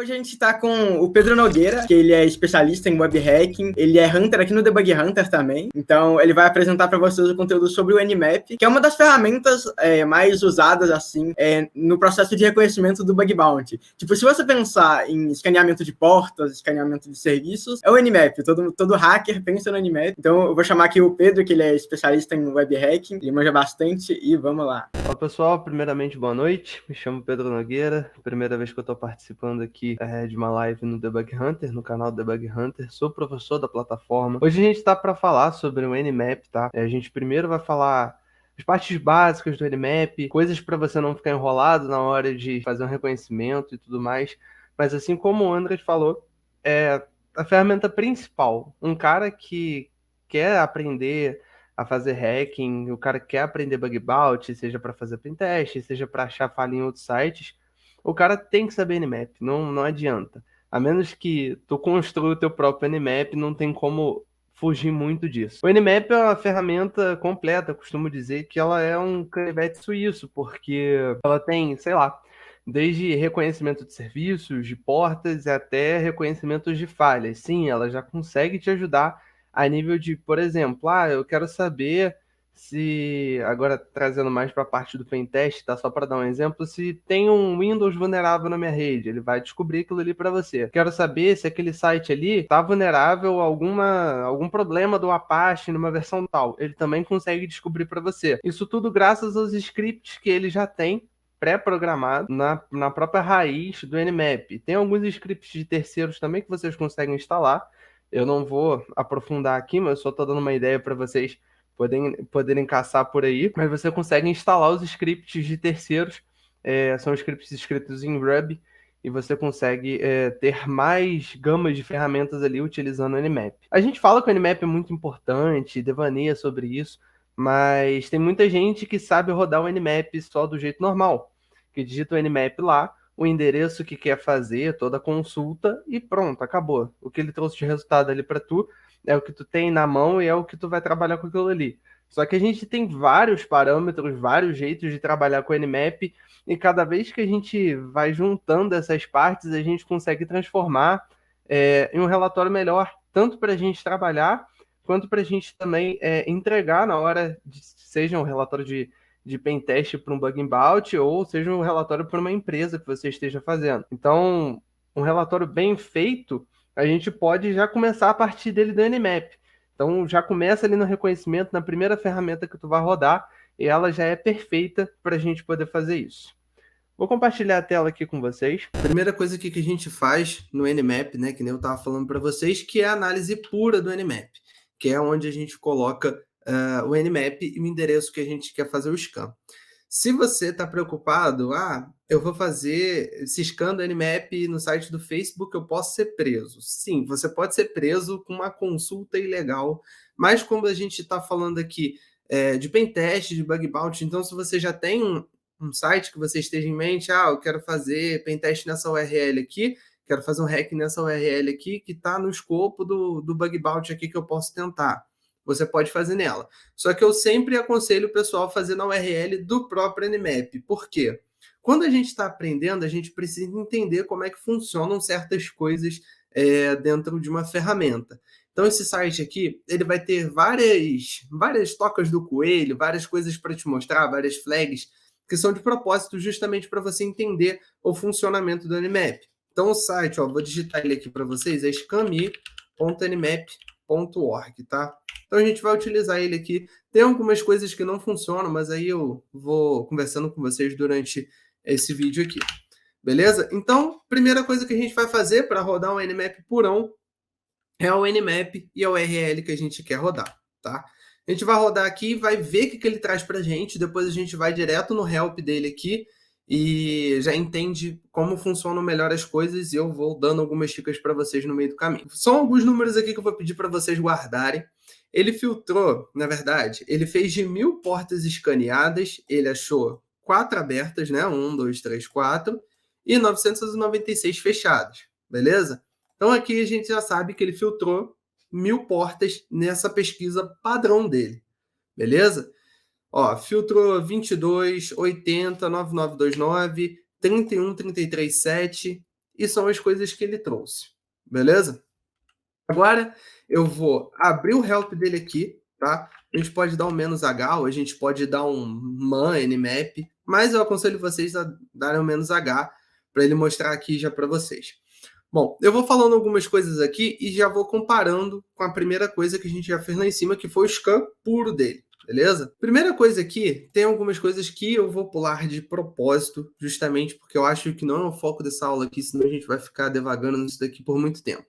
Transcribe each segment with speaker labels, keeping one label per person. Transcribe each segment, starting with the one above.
Speaker 1: Hoje a gente tá com o Pedro Nogueira, que ele é especialista em web hacking, ele é hunter aqui no Debug Hunter também, então ele vai apresentar para vocês o conteúdo sobre o Nmap, que é uma das ferramentas mais usadas assim no processo de reconhecimento do bug bounty. Tipo, se você pensar em escaneamento de portas, escaneamento de serviços, é o Nmap, todo hacker pensa no Nmap. Então eu vou chamar aqui o Pedro, que ele é especialista em web hacking, ele manja bastante e vamos lá.
Speaker 2: Olá pessoal, primeiramente boa noite, me chamo Pedro Nogueira, primeira vez que eu estou participando aqui de uma live no Debug Hunter, no canal Debug Hunter, sou professor da plataforma. Hoje a gente está para falar sobre o Nmap, tá? A gente primeiro vai falar as partes básicas do Nmap, coisas para você não ficar enrolado na hora de fazer um reconhecimento e tudo mais, mas assim como o Andres falou, é a ferramenta principal. Um cara que quer aprender a fazer hacking, o cara quer aprender bug bounty, seja para fazer pentest, seja para achar falha em outros sites, o cara tem que saber Nmap, não adianta. A menos que tu construa o teu próprio Nmap, não tem como fugir muito disso. O Nmap é uma ferramenta completa, eu costumo dizer que ela é um canivete suíço, porque ela tem, sei lá, desde reconhecimento de serviços, de portas, até reconhecimento de falhas. Sim, ela já consegue te ajudar a nível de, por exemplo, eu quero saber se, agora trazendo mais para a parte do pentest, tá? Só para dar um exemplo, se tem um Windows vulnerável na minha rede, ele vai descobrir aquilo ali para você. Quero saber se aquele site ali está vulnerável a algum problema do Apache numa versão tal. Ele também consegue descobrir para você. Isso tudo graças aos scripts que ele já tem pré-programado na própria raiz do Nmap. Tem alguns scripts de terceiros também que vocês conseguem instalar. Eu não vou aprofundar aqui, mas só estou dando uma ideia para vocês poderem caçar por aí. Mas você consegue instalar os scripts de terceiros. São scripts escritos em Ruby. E você consegue ter mais gamas de ferramentas ali utilizando o Nmap. A gente fala que o Nmap é muito importante, devaneia sobre isso, mas tem muita gente que sabe rodar o Nmap só do jeito normal, que digita o Nmap lá, o endereço que quer fazer, toda a consulta e pronto, acabou. O que ele trouxe de resultado ali para tu é o que tu tem na mão e é o que tu vai trabalhar com aquilo ali. Só que a gente tem vários parâmetros, vários jeitos de trabalhar com o Nmap e cada vez que a gente vai juntando essas partes, a gente consegue transformar em um relatório melhor, tanto para a gente trabalhar, quanto para a gente também entregar na hora, seja um relatório de pentest para um bug bounty ou seja um relatório para uma empresa que você esteja fazendo. Então, um relatório bem feito, a gente pode já começar a partir dele do Nmap. Então, já começa ali no reconhecimento, na primeira ferramenta que tu vai rodar, e ela já é perfeita para a gente poder fazer isso. Vou compartilhar a tela aqui com vocês. Primeira coisa que a gente faz no Nmap, né, que nem eu estava falando para vocês, que é a análise pura do Nmap, que é onde a gente coloca o Nmap e o endereço que a gente quer fazer o scan. Se você está preocupado, eu vou fazer esse scan do Nmap no site do Facebook, eu posso ser preso. Sim, você pode ser preso com uma consulta ilegal, mas como a gente está falando aqui de pentest, de bug bounty, então se você já tem um site que você esteja em mente, eu quero fazer pentest nessa URL aqui, quero fazer um hack nessa URL aqui, que está no escopo do bug bounty aqui que eu posso tentar. Você pode fazer nela. Só que eu sempre aconselho o pessoal a fazer na URL do próprio Nmap. Por quê? Quando a gente está aprendendo, a gente precisa entender como é que funcionam certas coisas dentro de uma ferramenta. Então, esse site aqui, ele vai ter várias tocas do coelho, várias coisas para te mostrar, várias flags, que são de propósito justamente para você entender o funcionamento do Nmap. Então, o site, vou digitar ele aqui para vocês, é scami.nmap.org, tá? Então a gente vai utilizar ele aqui. Tem algumas coisas que não funcionam, mas aí eu vou conversando com vocês durante esse vídeo aqui. Beleza? Então, primeira coisa que a gente vai fazer para rodar um Nmap purão é o Nmap e a URL que a gente quer rodar, tá? A gente vai rodar aqui, vai ver o que ele traz para a gente, depois a gente vai direto no help dele aqui e já entende como funcionam melhor as coisas e eu vou dando algumas dicas para vocês no meio do caminho. São alguns números aqui que eu vou pedir para vocês guardarem. Ele filtrou, na verdade, ele fez de 1000 portas escaneadas, ele achou 4 abertas, né? 1, 2, 3, 4, e 996 fechadas, beleza? Então aqui a gente já sabe que ele filtrou 1000 portas nessa pesquisa padrão dele, beleza? Filtrou 22, 80, 9929, 31, 33, 7 e são as coisas que ele trouxe, beleza? Agora eu vou abrir o help dele aqui, tá? A gente pode dar um "-h", ou a gente pode dar um "man nmap", mas eu aconselho vocês a darem um "-h", para ele mostrar aqui já para vocês. Bom, eu vou falando algumas coisas aqui e já vou comparando com a primeira coisa que a gente já fez lá em cima, que foi o scan puro dele, beleza? Primeira coisa aqui, tem algumas coisas que eu vou pular de propósito, justamente porque eu acho que não é o foco dessa aula aqui, senão a gente vai ficar devagando nisso daqui por muito tempo.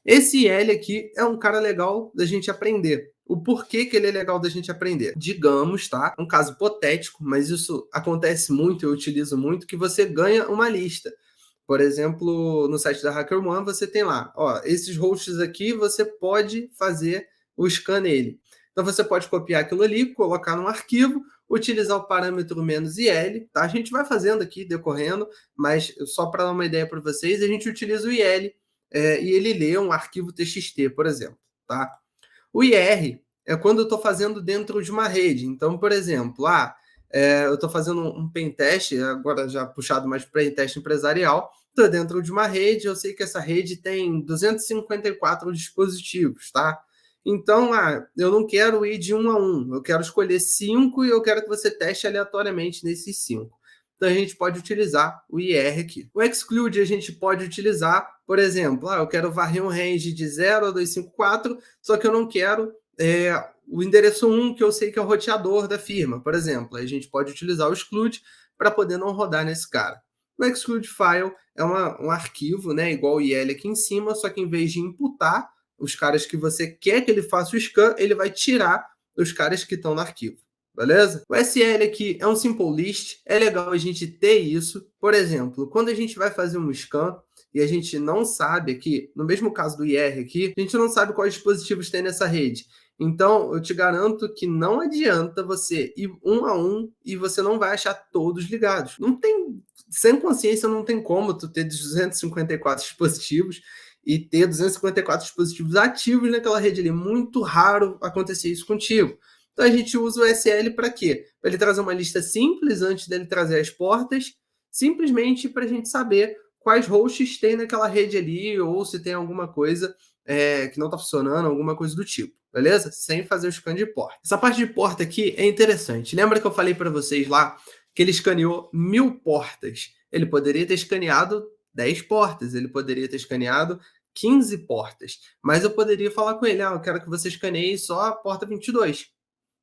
Speaker 2: Esse L aqui é um cara legal da gente aprender. O porquê que ele é legal da gente aprender? Digamos, tá? Um caso hipotético, mas isso acontece muito, eu utilizo muito, que você ganha uma lista. Por exemplo, no site da HackerOne você tem lá, ó, esses hosts aqui você pode fazer o scan nele. Então você pode copiar aquilo ali, colocar num arquivo, utilizar o parâmetro "-il", tá? A gente vai fazendo aqui, decorrendo, mas só para dar uma ideia para vocês, a gente utiliza o "-il", e ele lê um arquivo TXT, por exemplo, tá? O IR é quando eu estou fazendo dentro de uma rede. Então, por exemplo, eu estou fazendo um pentest, agora já puxado mais para pentest empresarial, estou dentro de uma rede, eu sei que essa rede tem 254 dispositivos, tá? Então, eu não quero ir de 1 a 1, eu quero escolher 5 e eu quero que você teste aleatoriamente nesses 5. Então, a gente pode utilizar o IR aqui. O exclude a gente pode utilizar, por exemplo, eu quero varrer um range de 0 a 254, só que eu não quero o endereço 1, que eu sei que é o roteador da firma, por exemplo. Aí a gente pode utilizar o exclude para poder não rodar nesse cara. O exclude file é um arquivo, né, igual o IL aqui em cima, só que em vez de imputar os caras que você quer que ele faça o scan, ele vai tirar os caras que estão no arquivo. Beleza? O SL aqui é um simple list, é legal a gente ter isso. Por exemplo, quando a gente vai fazer um scan e a gente não sabe aqui, no mesmo caso do IR aqui, a gente não sabe quais dispositivos tem nessa rede. Então, eu te garanto que não adianta você ir 1 a 1 e você não vai achar todos ligados. Não tem, sem consciência, não tem como tu ter 254 dispositivos e ter 254 dispositivos ativos naquela rede ali. Muito raro acontecer isso contigo. Então a gente usa o SL para quê? Para ele trazer uma lista simples antes dele trazer as portas, simplesmente para a gente saber quais hosts tem naquela rede ali, ou se tem alguma coisa que não está funcionando, alguma coisa do tipo, beleza? Sem fazer o scan de porta. Essa parte de porta aqui é interessante. Lembra que eu falei para vocês lá que ele escaneou 1000 portas? Ele poderia ter escaneado 10 portas, ele poderia ter escaneado 15 portas, mas eu poderia falar com ele, eu quero que você escaneie só a porta 22.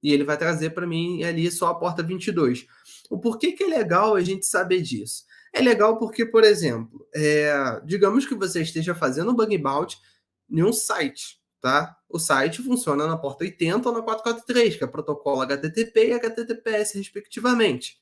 Speaker 2: E ele vai trazer para mim ali só a porta 22. O porquê que é legal a gente saber disso? É legal porque, por exemplo, digamos que você esteja fazendo um bug bounty em um site, tá? O site funciona na porta 80 ou na 443, que é protocolo HTTP e HTTPS, respectivamente.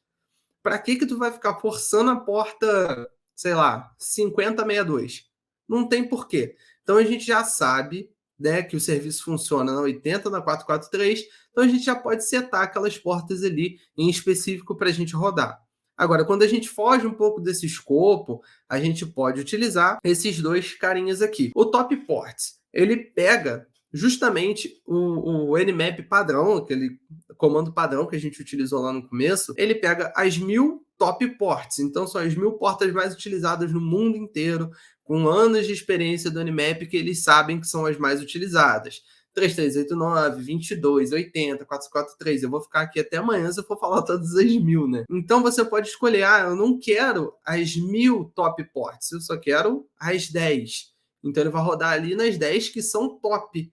Speaker 2: Para que tu vai ficar forçando a porta, sei lá, 5062? Não tem porquê. Então a gente já sabe, né, que o serviço funciona na 80, na 443, então a gente já pode setar aquelas portas ali em específico para a gente rodar. Agora, quando a gente foge um pouco desse escopo, a gente pode utilizar esses dois carinhas aqui. O top ports, ele pega justamente o nmap padrão, aquele comando padrão que a gente utilizou lá no começo, ele pega as 1000 top ports. Então, são as 1000 portas mais utilizadas no mundo inteiro, com anos de experiência do Nmap, que eles sabem que são as mais utilizadas. 3389, 22, 80, 443. Eu vou ficar aqui até amanhã se eu for falar todas as 1000, né? Então você pode escolher, eu não quero as 1000 top ports, eu só quero as 10. Então ele vai rodar ali nas 10 que são top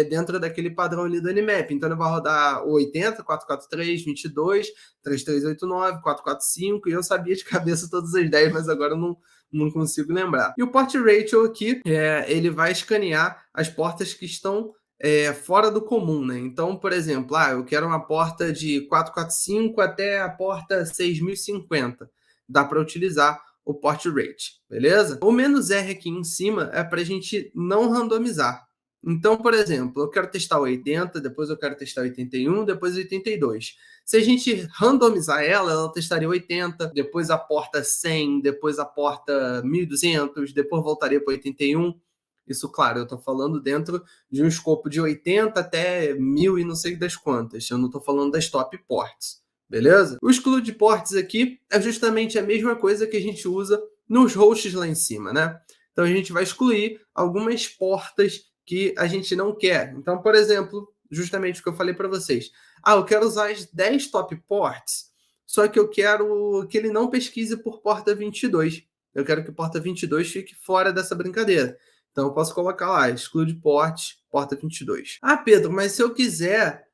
Speaker 2: dentro daquele padrão ali do Nmap. Então ele vai rodar o 80, 443, 22, 3389, 445, e eu sabia de cabeça todas as 10, mas agora eu não consigo lembrar. E o port ratio aqui, ele vai escanear as portas que estão fora do comum, né? Então, por exemplo, eu quero uma porta de 445 até a porta 6050. Dá para utilizar o port rate, beleza? O "-r" aqui em cima é para a gente não randomizar. Então, por exemplo, eu quero testar o 80, depois eu quero testar o 81, depois o 82. Se a gente randomizar ela testaria 80, depois a porta 100, depois a porta 1200, depois voltaria para 81. Isso, claro, eu estou falando dentro de um escopo de 80 até 1000 e não sei das quantas. Eu não estou falando das top ports, beleza? O exclude ports aqui é justamente a mesma coisa que a gente usa nos hosts lá em cima, né? Então a gente vai excluir algumas portas que a gente não quer. Então, por exemplo, justamente o que eu falei para vocês. Eu quero usar as 10 top ports, só que eu quero que ele não pesquise por porta 22. Eu quero que porta 22 fique fora dessa brincadeira. Então eu posso colocar lá, exclude port, porta 22. Pedro, mas se eu quiser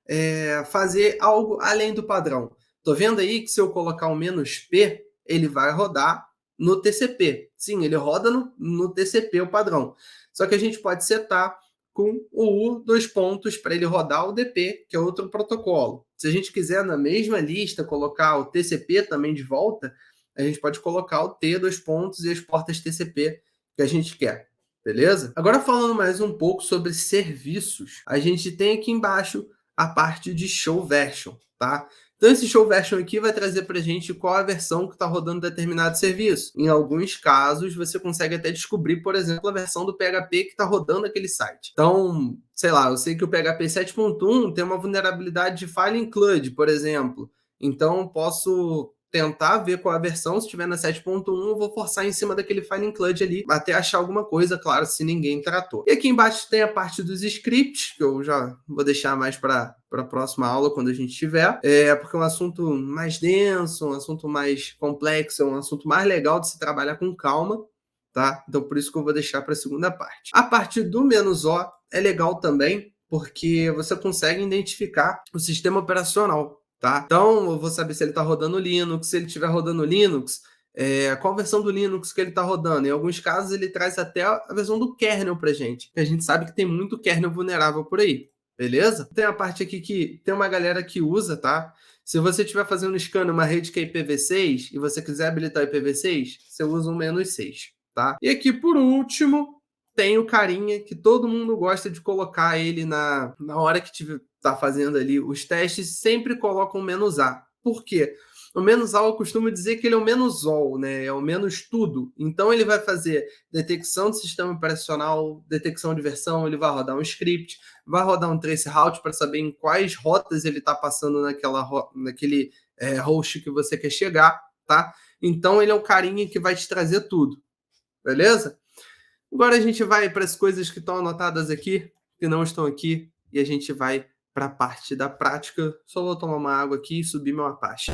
Speaker 2: fazer algo além do padrão, tô vendo aí que se eu colocar um "-p", ele vai rodar no TCP. Sim, ele roda no TCP, o padrão. Só que a gente pode setar com o U, dois pontos, para ele rodar o DP, que é outro protocolo. Se a gente quiser, na mesma lista, colocar o TCP também de volta, a gente pode colocar o T, dois pontos, e as portas TCP que a gente quer. Beleza? Agora, falando mais um pouco sobre serviços, a gente tem aqui embaixo a parte de show version, tá? Então, esse show version aqui vai trazer para a gente qual a versão que está rodando determinado serviço. Em alguns casos, você consegue até descobrir, por exemplo, a versão do PHP que está rodando aquele site. Então, sei lá, eu sei que o PHP 7.1 tem uma vulnerabilidade de file include, por exemplo. Então, posso tentar ver qual a versão. Se estiver na 7.1, eu vou forçar em cima daquele file include ali, até achar alguma coisa, claro, se ninguém tratou. E aqui embaixo tem a parte dos scripts, que eu já vou deixar mais para a próxima aula, quando a gente tiver, porque é um assunto mais denso, um assunto mais complexo, é um assunto mais legal de se trabalhar com calma, tá? Então, por isso que eu vou deixar para a segunda parte. A parte do "-o" é legal também, porque você consegue identificar o sistema operacional, tá? Então, eu vou saber se ele está rodando Linux. Se ele estiver rodando Linux, qual versão do Linux que ele está rodando. Em alguns casos, ele traz até a versão do kernel para gente, que a gente sabe que tem muito kernel vulnerável por aí, beleza? Tem a parte aqui que tem uma galera que usa, tá? Se você estiver fazendo um scan numa rede que é IPv6 e você quiser habilitar IPv6, você usa um "-6", tá? E aqui, por último, tem o carinha que todo mundo gosta de colocar ele na hora que tá fazendo ali os testes, sempre coloca um "-a". Por quê? O "-a" eu costumo dizer que ele é o "-all", né? É o menos tudo. Então ele vai fazer detecção de sistema operacional, detecção de versão, ele vai rodar um script, vai rodar um traceroute para saber em quais rotas ele está passando naquele host que você quer chegar, tá? Então ele é o carinha que vai te trazer tudo, beleza? Agora a gente vai para as coisas que estão anotadas aqui, que não estão aqui, e a gente vai para a parte da prática. Só vou tomar uma água aqui e subir meu Apache.